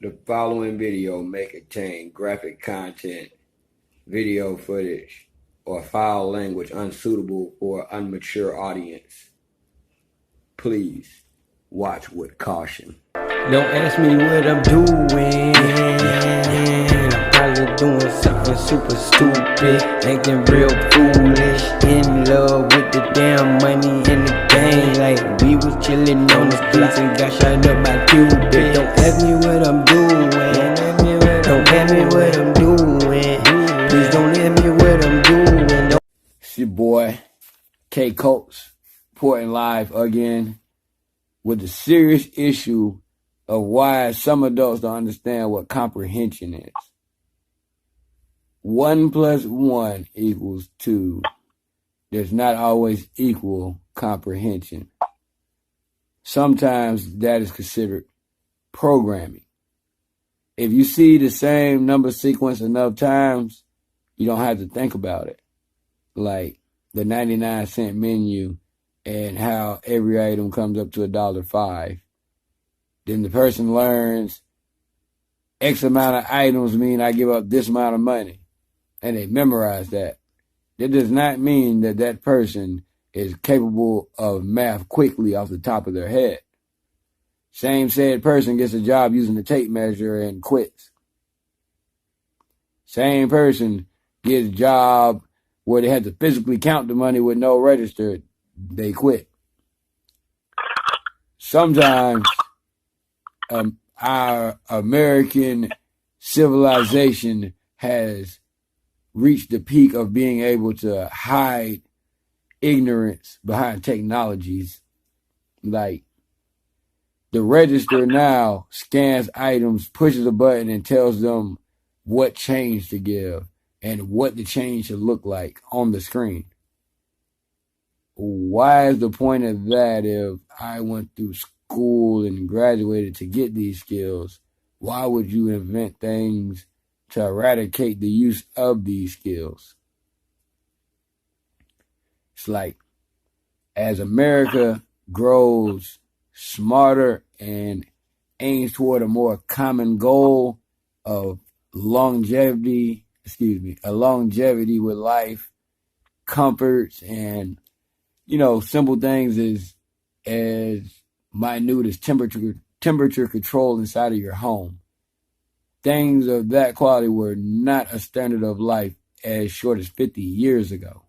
The following video may contain graphic content, video footage, or foul language unsuitable for an immature audience. Please watch with caution. Don't ask me what I'm doing. I'm probably doing something super stupid, acting real foolish, in love with the damn money and the game. Like we was chilling on the streets and got shot up by Cupid. Don't ask me what I'm doing. Don't ask me what I'm doing. Please don't ask me what I'm doing. It's your boy K Coates, reporting live again with the serious issue of why some adults don't understand what comprehension is. 1 + 1 = 2 does not always equal comprehension. Sometimes that is considered programming. If you see the same number sequence enough times, you don't have to think about it. Like the 99-cent menu and how every item comes up to $1.05. Then the person learns X amount of items mean I give up this amount of money. And they memorize that. That does not mean that that person is capable of math quickly off the top of their head. Same said person gets a job using the tape measure and quits. Same person gets a job where they had to physically count the money with no register. They quit. Sometimes our American civilization has reached the peak of being able to hide ignorance behind technologies. Like the register now scans items, pushes a button, and tells them what change to give and what the change should look like on the screen. Why is the point of that if I went through school and graduated to get these skills? Why would you invent things to eradicate the use of these skills? It's like as America grows smarter and aims toward a more common goal of longevity with life, comforts, and simple things as minute as temperature control inside of your home. Things of that quality were not a standard of life as short as 50 years ago.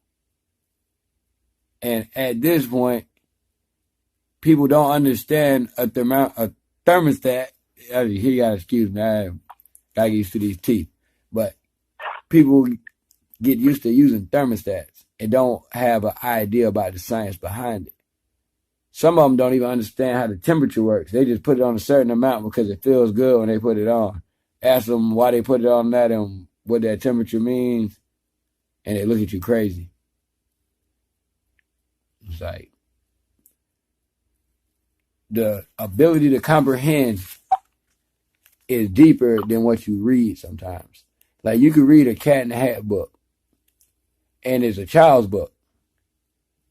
And at this point, people don't understand a thermostat. You gotta excuse me, I gotta get used to these teeth. But people get used to using thermostats and don't have an idea about the science behind it. Some of them don't even understand how the temperature works. They just put it on a certain amount because it feels good when they put it on. Ask them why they put it on that and what that temperature means, and they look at you crazy. It's like the ability to comprehend is deeper than what you read sometimes. Like you could read a Cat in the Hat book, and it's a child's book,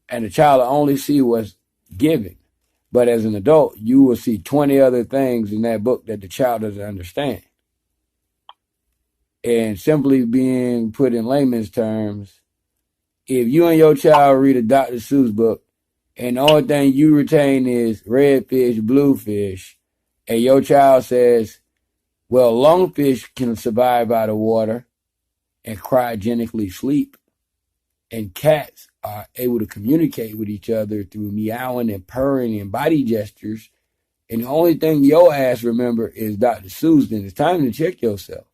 and the child will only see what's given. But as an adult, you will see 20 other things in that book that the child doesn't understand. And simply being put in layman's terms, if you and your child read a Dr. Seuss book, and the only thing you retain is red fish, blue fish, and your child says, well, lungfish can survive out of water and cryogenically sleep, and cats are able to communicate with each other through meowing and purring and body gestures, and the only thing your ass remember is Dr. Seuss, then it's time to check yourself.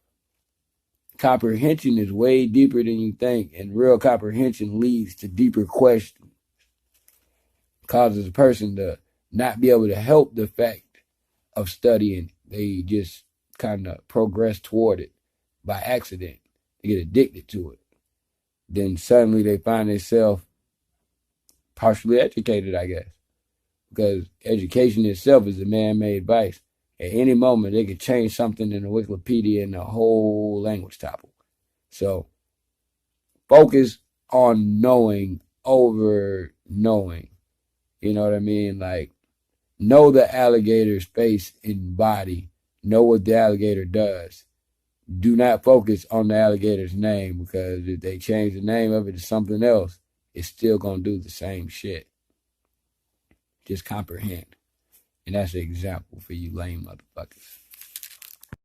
Comprehension is way deeper than you think, and real comprehension leads to deeper questions. Causes a person to not be able to help the fact of studying. They just kind of progress toward it by accident. They get addicted to it. Then suddenly they find themselves partially educated, I guess. Because education itself is a man-made vice. At any moment, they could change something in the Wikipedia and the whole language topple. So, focus on knowing over knowing. You know what I mean? Like, know the alligator's face and body, know what the alligator does. Do not focus on the alligator's name, because if they change the name of it to something else, it's still going to do the same shit. Just comprehend. And that's an example for you lame motherfuckers.